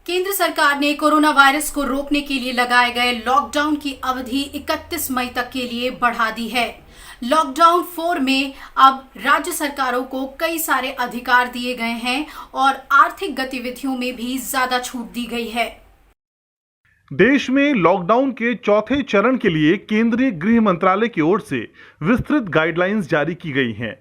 केंद्र सरकार ने कोरोना वायरस को रोकने के लिए लगाए गए लॉकडाउन की अवधि 31 मई तक के लिए बढ़ा दी है। लॉकडाउन 4 में अब राज्य सरकारों को कई सारे अधिकार दिए गए हैं और आर्थिक गतिविधियों में भी ज्यादा छूट दी गई है। देश में लॉकडाउन के चौथे चरण के लिए केंद्रीय गृह मंत्रालय की ओर से विस्तृत गाइडलाइंस जारी की गई हैं।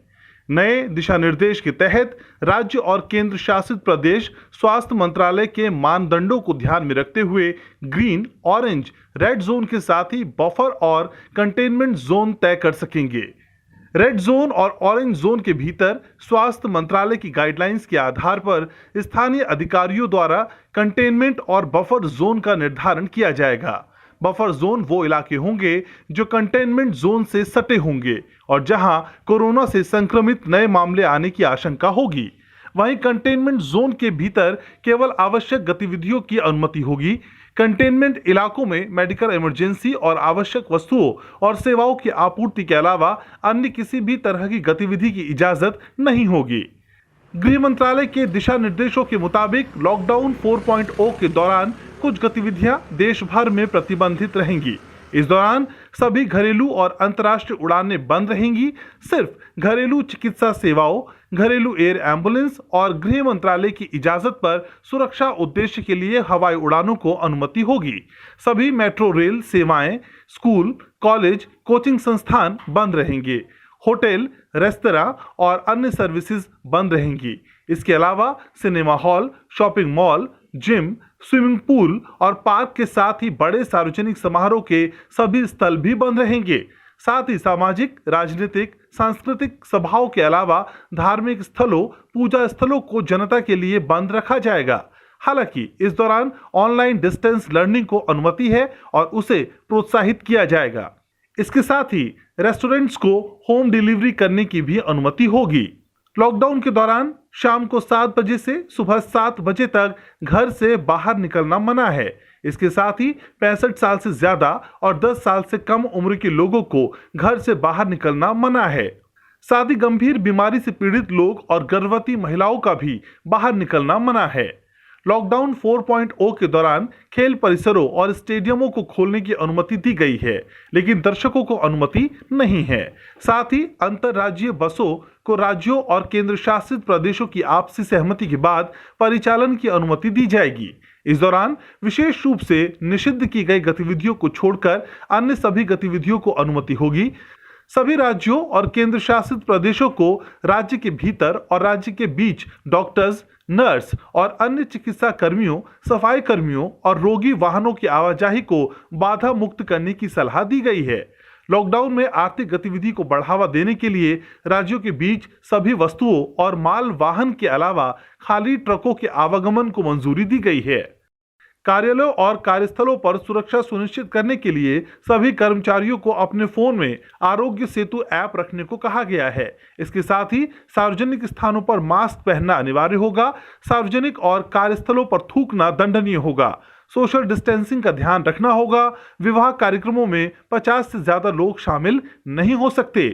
नए दिशा निर्देश के तहत राज्य और केंद्र शासित प्रदेश स्वास्थ्य मंत्रालय के मानदंडों को ध्यान में रखते हुए ग्रीन, ऑरेंज, रेड जोन के साथ ही बफर और कंटेनमेंट जोन तय कर सकेंगे। रेड जोन और ऑरेंज जोन के भीतर स्वास्थ्य मंत्रालय की गाइडलाइंस के आधार पर स्थानीय अधिकारियों द्वारा कंटेनमेंट और बफर जोन का निर्धारण किया जाएगा। बफर जोन वो इलाके होंगे जो कंटेनमेंट जोन से सटे होंगे और जहां कोरोना से संक्रमित नए मामले आने की आशंका होगी। वहीं कंटेनमेंट जोन के भीतर केवल आवश्यक गतिविधियों की अनुमति होगी। कंटेनमेंट इलाकों में मेडिकल इमरजेंसी और आवश्यक वस्तुओं और सेवाओं की आपूर्ति के अलावा अन्य किसी भी तरह की गतिविधि की इजाजत नहीं होगी। गृह मंत्रालय के दिशा निर्देशों के मुताबिक लॉकडाउन 4.0 के दौरान कुछ गतिविधियां देश भर में प्रतिबंधित रहेंगी। इस दौरान सभी घरेलू और अंतर्राष्ट्रीय उड़ानें बंद रहेंगी। सिर्फ घरेलू चिकित्सा सेवाओं, घरेलू एयर एम्बुलेंस और गृह मंत्रालय की इजाजत पर सुरक्षा उद्देश्य के लिए हवाई उड़ानों को अनुमति होगी। सभी मेट्रो रेल सेवाएं, स्कूल, कॉलेज, कोचिंग संस्थान बंद रहेंगे। होटल, रेस्तरां और अन्य सर्विसेज बंद रहेंगी। इसके अलावा cinema hall, shopping mall, gym, swimming pool और पार्क के साथ ही बड़े सार्वजनिक समारोह के सभी स्थल भी बंद रहेंगे। साथ ही सामाजिक, राजनीतिक, सांस्कृतिक सभाओं के अलावा धार्मिक स्थलों, पूजा स्थलों को जनता के लिए बंद रखा जाएगा। हालांकि इस दौरान ऑनलाइन डिस्टेंस लर्निंग को अनुमति है और उसे प्रोत्साहित किया जाएगा। इसके साथ ही रेस्टोरेंट्स को होम डिलीवरी करने की भी अनुमति होगी। लॉकडाउन के दौरान शाम को 7 बजे से सुबह 7 बजे तक घर से बाहर निकलना मना है। इसके साथ ही 65 साल से ज्यादा और 10 साल से कम उम्र के लोगों को घर से बाहर निकलना मना है। साथ ही गंभीर बीमारी से पीड़ित लोग और गर्भवती महिलाओं का भी बाहर निकलना मना है। लॉकडाउन 4.0 के दौरान खेल परिसरों और स्टेडियमों को खोलने की अनुमति दी गई है, लेकिन दर्शकों को अनुमति नहीं है। साथ ही अंतर्राज्यीय बसों को राज्यों और केंद्र शासित प्रदेशों की आपसी सहमति के बाद परिचालन की अनुमति दी जाएगी। इस दौरान विशेष रूप से निषिद्ध की गई गतिविधियों को छोड़कर अन्य सभी गतिविधियों को अनुमति होगी। सभी राज्यों और केंद्र शासित प्रदेशों को राज्य के भीतर और राज्य के बीच डॉक्टर्स, नर्स और अन्य चिकित्सा कर्मियों, सफाई कर्मियों और रोगी वाहनों की आवाजाही को बाधा मुक्त करने की सलाह दी गई है। लॉकडाउन में आर्थिक गतिविधि को बढ़ावा देने के लिए राज्यों के बीच सभी वस्तुओं और माल वाहन के अलावा खाली ट्रकों के आवागमन को मंजूरी दी गई है। कार्यालयों और कार्यस्थलों पर सुरक्षा सुनिश्चित करने के लिए सभी कर्मचारियों को अपने फोन में आरोग्य सेतु ऐप रखने को कहा गया है। इसके साथ ही सार्वजनिक स्थानों पर मास्क पहनना अनिवार्य होगा। सार्वजनिक और कार्यस्थलों पर थूकना दंडनीय होगा। सोशल डिस्टेंसिंग का ध्यान रखना होगा। विवाह कार्यक्रमों में 50 से ज्यादा लोग शामिल नहीं हो सकते।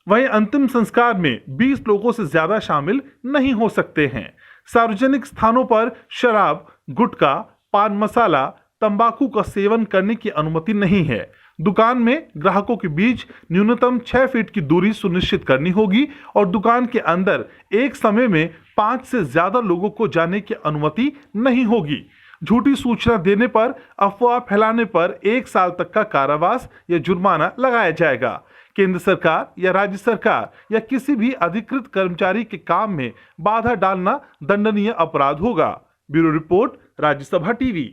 वहीं अंतिम संस्कार में 20 लोगों से ज्यादा शामिल नहीं हो सकते हैं। सार्वजनिक स्थानों पर शराब, गुटखा, पान मसाला, तंबाकू का सेवन करने की अनुमति नहीं है। दुकान में ग्राहकों के बीच न्यूनतम 6 फीट की दूरी सुनिश्चित करनी होगी और दुकान के अंदर एक समय में 5 से ज्यादा लोगों को जाने की अनुमति नहीं होगी। झूठी सूचना देने पर, अफवाह फैलाने पर 1 साल तक का कारावास या जुर्माना लगाया जाएगा। केंद्र सरकार या राज्य सरकार या किसी भी अधिकृत कर्मचारी के काम में बाधा डालना दंडनीय अपराध होगा। Bureau report, Rajya Sabha TV.